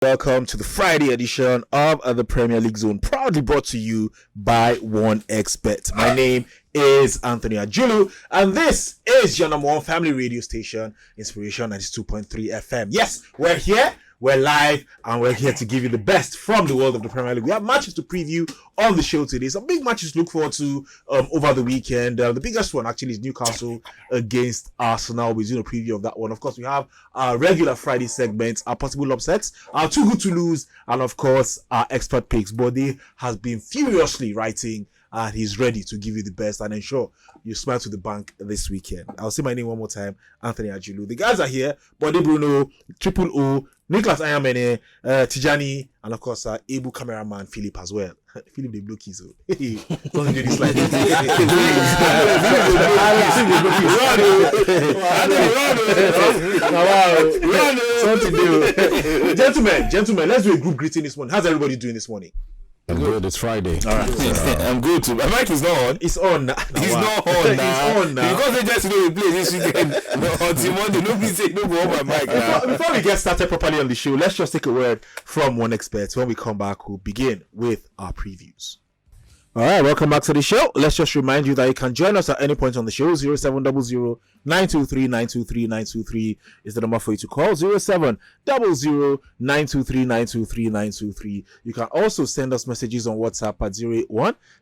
Welcome to the Friday edition of the Premier League Zone, proudly brought to you by 1xBet. My name is Anthony Ajulu, and this is your number one family radio station, Inspiration 92.3 FM. Yes, we're here. We're live and we're here to give you the best from the world of the Premier League. We have matches to preview on the show today. Some big matches to look forward to over the weekend. The biggest one actually is Newcastle against Arsenal. We're doing a preview of that one. Of course, we have our regular Friday segments, our possible upsets, our too good to lose, and of course, our expert picks. Bode has been furiously writing and he's ready to give you the best and ensure you smile to the bank this weekend. I'll say my name one more time, Anthony Ajulu. The guys are here, Bode Bruno, Triple O, Nicholas Ayamene, Tijani, and of course, able cameraman Philip as well. Philip the blue keys. Don't do this like this. Something new. Gentlemen, let's do a group greeting this morning. How's everybody doing this morning? I'm good. It's Friday. All right. I'm good too. My mic is not on. It's on now. It's not on now. It's on now. Because they just know we play this weekend until Monday. Nobody say no go on my mic now. Before we get started properly on the show, let's just take a word from 1xBet. When we come back, we'll begin with our previews. All right, welcome back to the show. Let's just remind you that you can join us at any point on the show. 0700-923-923-923 is the number for you to call. 0700-923-923-923. You can also send us messages on WhatsApp at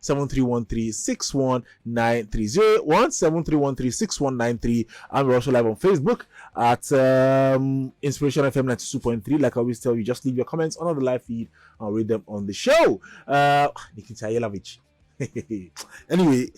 081-7313-61930. 081-7313-61930. And we're also live on Facebook at Inspiration FM 92.3. Like I always tell you, just leave your comments on the live feed. I'll read them on the show. Nikita Yelavich. Anyway,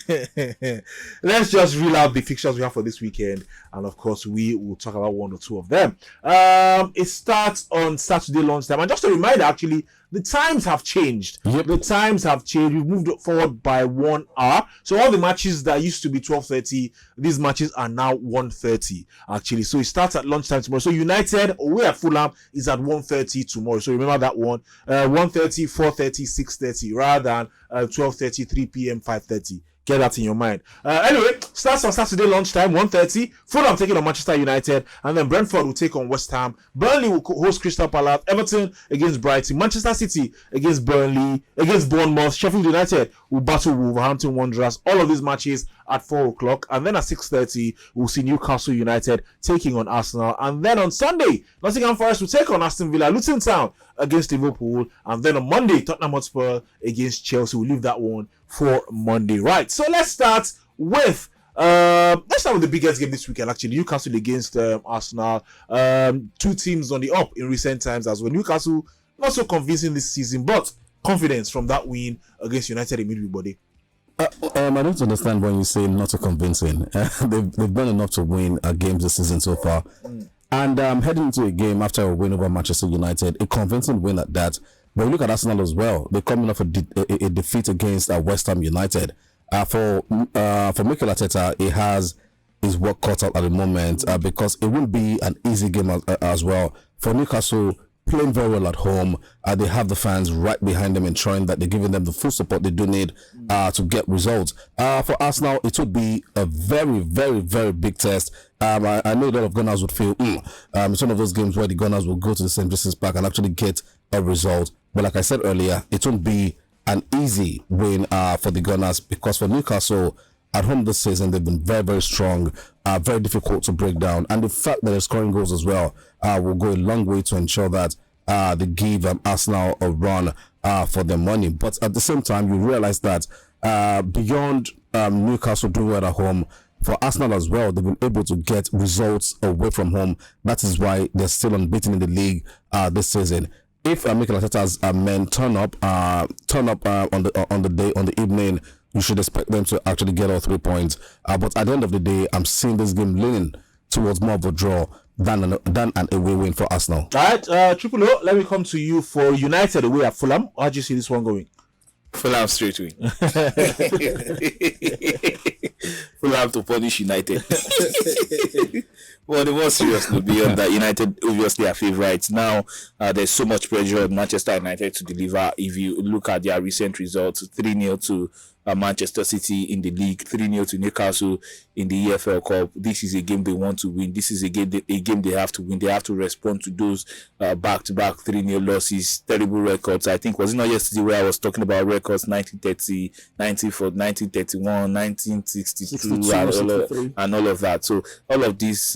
let's just reel out the fixtures we have for this weekend, and of course we will talk about one or two of them. It starts on Saturday lunchtime, and just a reminder, actually, the times have changed. Yep. The times have changed. We've moved forward by 1 hour. So all the matches that used to be 12:30, these matches are now 1:30 actually. So it starts at lunchtime tomorrow. So United away at Fulham is at 1:30 tomorrow. So remember that one. 1:30, 4:30, 6:30 rather than 12:30, 3 p.m., 5:30. Get that in your mind. Anyway, starts on Saturday lunchtime, 1:30. Fulham taking on Manchester United, and then Brentford will take on West Ham. Burnley will host Crystal Palace. Everton against Brighton. Manchester City against Burnley, against Bournemouth. Sheffield United will battle Wolverhampton Wanderers. All of these matches at 4 o'clock, and then at 6:30 we'll see Newcastle United taking on Arsenal, and then on Sunday Nottingham Forest will take on Aston Villa. Luton Town against Liverpool, and then on Monday Tottenham Hotspur against Chelsea. We'll leave that one for Monday. Right, so let's start with the biggest game this weekend, actually. Newcastle against Arsenal. Two teams on the up in recent times as well. Newcastle not so convincing this season, but confidence from that win against United in midweek. I don't understand when you say not so convincing. They've done enough to win games this season so far. And heading into a game after a win over Manchester United, a convincing win at that. But we look at Arsenal as well. They're coming off a defeat against West Ham United. For Mikel Arteta, he has his work cut out at the moment because it won't be an easy game as well. For Newcastle, playing very well at home. They have the fans right behind them, ensuring that they're giving them the full support they do need to get results. For Arsenal, it would be a very, very, very big test. I know a lot of Gunners would feel it's one of those games where the Gunners will go to the St. James's Park and actually get a result. But like I said earlier, it won't be an easy win for the Gunners, because for Newcastle at home this season, they've been very, very strong, very difficult to break down. And the fact that they're scoring goals as well will go a long way to ensure that they give Arsenal a run for their money. But at the same time, you realize that beyond Newcastle doing well at home, for Arsenal as well, they've been able to get results away from home. That is why they're still unbeaten in the league this season. If Mikel Arteta's men turn up on the evening, you should expect them to actually get all 3 points. But at the end of the day, I'm seeing this game leaning towards more of a draw than an away win for Arsenal. All right, Triple O, let me come to you for United away at Fulham. How do you see this one going? Fulham straight win. Fulham to punish United. Well, the more serious will be on that. United obviously are favourites. Now, there's so much pressure on Manchester United to deliver. If you look at their recent results, 3-0 to Manchester City in the league, 3-0 to Newcastle in the EFL Cup. This is a game they want to win. This is a game they have to win. They have to respond to those back-to-back 3-0 losses, terrible records. I think, was it not yesterday where I was talking about records, 1930, 1931, 1962, and all of that. So all of these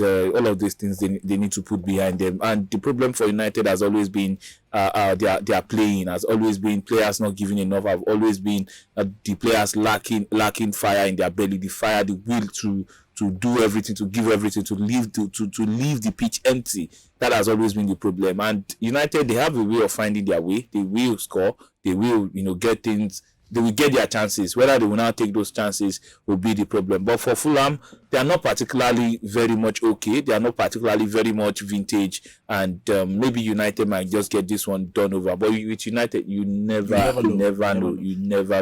things they need to put behind them. And the problem for United has always been their playing, has always been players not giving enough, have always been the players lacking fire in their belly, the fire, the will to do everything, to give everything, to leave the pitch empty. That has always been the problem. And United, they have a way of finding their way. They will score. They will, get things. They will get their chances. Whether they will now take those chances will be the problem. But for Fulham, they are not particularly very much okay. They are not particularly very much vintage. And maybe United might just get this one done over. But with United, you never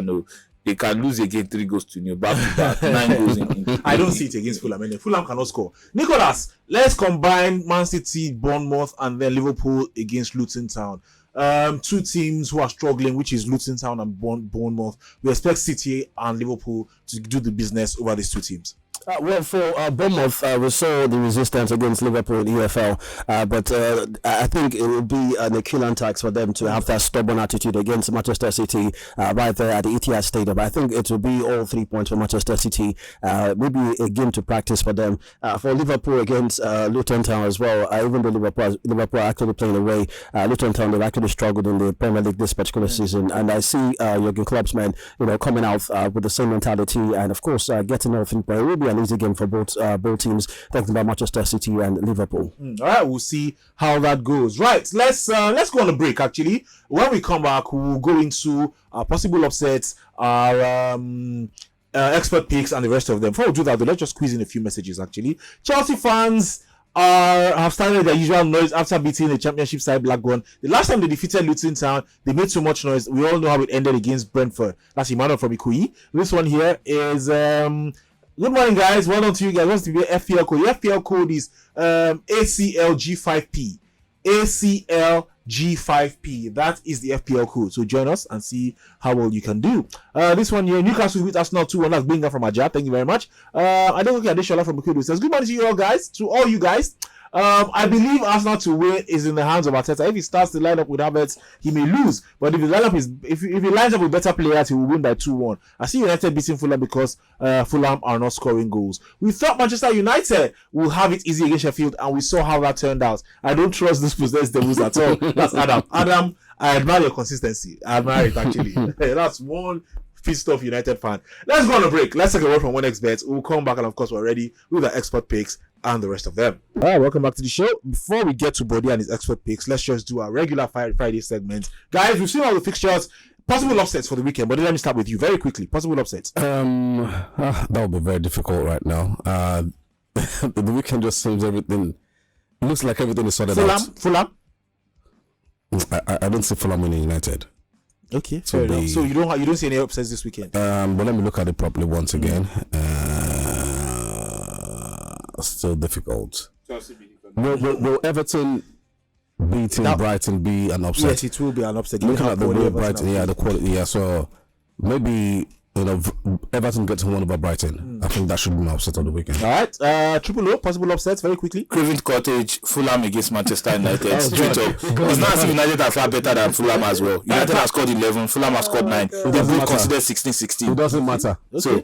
know. They can lose again 3-0 back to back, 9 goals in. I don't see it against Fulham. Fulham cannot score. Nicholas, let's combine Man City, Bournemouth, and then Liverpool against Luton Town. Two teams who are struggling, which is Luton Town and Bournemouth. We expect City and Liverpool to do the business over these two teams. Well, for Bournemouth, we saw the resistance against Liverpool in EFL, but I think it will be an Achilles tax for them to have that stubborn attitude against Manchester City right there at the Etihad Stadium. I think it will be all 3 points for Manchester City, maybe a game to practice for them. For Liverpool against Luton Town as well, even though Liverpool are actually playing away, Luton Town, they've actually struggled in the Premier League this particular season, and I see 𝐿𝐭𝐴𝐍𝐻 men, coming out with the same mentality, and of course getting all 3 points. It will be an easy game for both teams, talking about Manchester City and Liverpool. All right, we'll see how that goes. Right, let's go on a break. Actually, when we come back, we'll go into possible upsets, our expert picks, and the rest of them. Before we do that, though, let's just squeeze in a few messages. Actually, Chelsea fans have started their usual noise after beating the Championship side Blackburn. The last time they defeated Luton Town, they made so much noise. We all know how it ended against Brentford. That's Emmanuel from Ikoyi. This one here is good morning, guys. Well done to you guys. What's the FPL code? The FPL code is 𝐴𝐶LG5P. 𝐴𝐶LG5P. That is the FPL code. So join us and see how well you can do. This one here, Newcastle with Arsenal 2-1. That's Binga from Aja. Thank you very much. I don't think Adeshola from Ikoyi says good morning to you all guys. To all you guys. I believe Arsenal to win is in the hands of Arteta. If he starts the lineup with Havertz, he may lose. But if the lineup is, if he lines up with better players, he will win by 2-1. I see United beating Fulham because Fulham are not scoring goals. We thought Manchester United will have it easy against Sheffield, and we saw how that turned out. I don't trust those possessed devils at all. That's Adam. Adam, I admire your consistency. I admire it actually. That's one fist off United fan. Let's go on a break. Let's take a word from 1xBet. We'll come back, and of course we're ready with our expert picks and the rest of them. All right, welcome back to the show. Before we get to Body and his expert picks, let's just do our regular Friday segment. Guys, we've seen all the fixtures. Possible upsets for the weekend, but let me start with you very quickly. Possible upsets. That would be very difficult right now. The weekend just seems everything. It looks like everything is sorted out. Fulham? I don't see Fulham winning United. Okay, fair enough. So you don't see any upsets this weekend? But let me look at it properly once again. Still difficult. Will Everton beating Brighton be an upset? Yes, it will be an upset. Looking at the way Brighton, the quality, so maybe Everton gets one over Brighton. I think that should be an upset on the weekend. All right, triple O, possible upsets very quickly. Craven Cottage, Fulham against Manchester United. Straight up. It's not as if United are far better than Fulham as well. United has scored 11, Fulham has scored 9. They both considered 16-16. It doesn't matter. Okay. So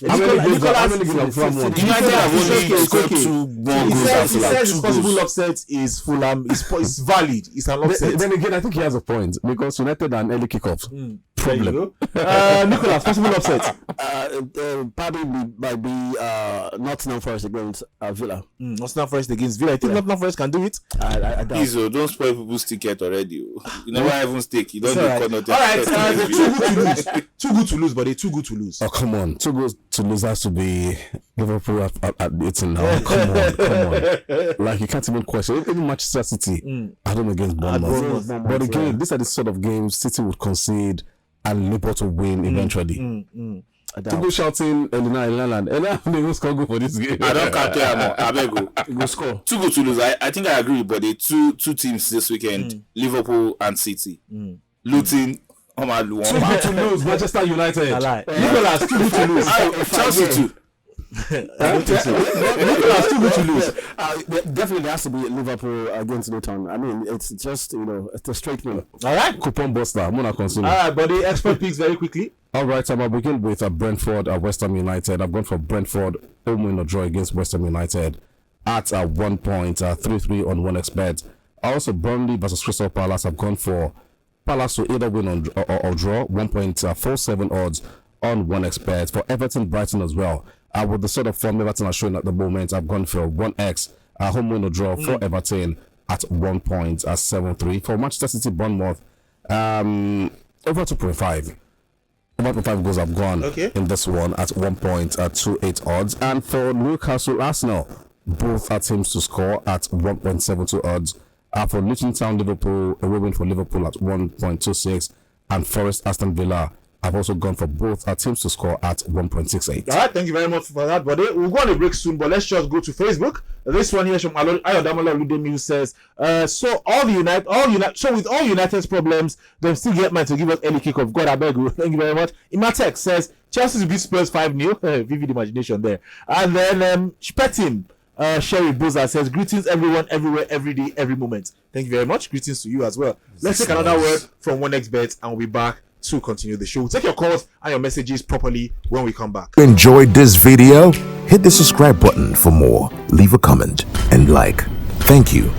United have only scored 2 more goals than He says his possible upset is Fulham. It's valid. It's an upset. Then again, I think he has a point because United are an early kickoff. Problem. Nicholas, possible upset. Probably might be Nottingham Forest against Villa. Nottingham Forest against Villa. I think Nottingham Forest can do it. I doubt. Izo, don't spoil people's ticket already. You never even stake. You don't do all right. Too good to lose, buddy. Too good to lose. Oh, come on. Too good to lose has to be Liverpool at Luton now. Come on. Like, you can't even question. Even Manchester City, I don't know against Bournemouth. But again, these are the sort of games City would concede and Liverpool to win eventually. People shouting Elinland. They will score goal for this game. I don't count there. I beg you. Go score. Too good to lose. I think I agree, but the two teams this weekend, Liverpool and City. Luton Come on, Too good to lose, Manchester United. I lie. Nicholas, too good to lose. Chelsea too. I don't think so. Nicholas, too good to lose. Definitely has to be Liverpool against Luton. I mean, it's just, it's a straight win. All right. Coupon buster. Mona consumer. All right, but the expert picks very quickly. All right, so I'll begin with Brentford, West Ham United. I've gone for Brentford, home win or draw against West Ham United at 1.33 on 1xbet. Also, Burnley versus Crystal Palace. I've gone for Palace to either win or draw, 1.47 odds on 1xbet. For Everton, Brighton as well. With the sort of form Everton are showing at the moment, I've gone for 1x, home win or draw for Everton at 1.73. For Manchester City, Bournemouth, over 2.5. 1.5 goals I've gone in this one at 1.28 odds. And for Newcastle, Arsenal, both are teams to score at 1.72 odds. For Luton Town, Liverpool, a win for Liverpool at 1.26. And Forest, Aston Villa, I've also gone for both teams to score at 1.68. All right, thank you very much for that, buddy. We'll go on a break soon, but let's just go to Facebook. This one here from Ayodamola Ludemi says, so with all United's problems, they still get man to give us early kickoff. God, I beg you. Thank you very much. Imatek says, Chelsea will beat Spurs 5-0. Vivid imagination there. And then Shpetim, Sherry Boza says, greetings everyone, everywhere, every day, every moment. Thank you very much. Greetings to you as well. Let's take another word from 1xbet and we'll be back to continue the show. We'll take your calls and your messages properly when we come back. Enjoyed this video? Hit the subscribe button for more. Leave a comment and like. Thank you.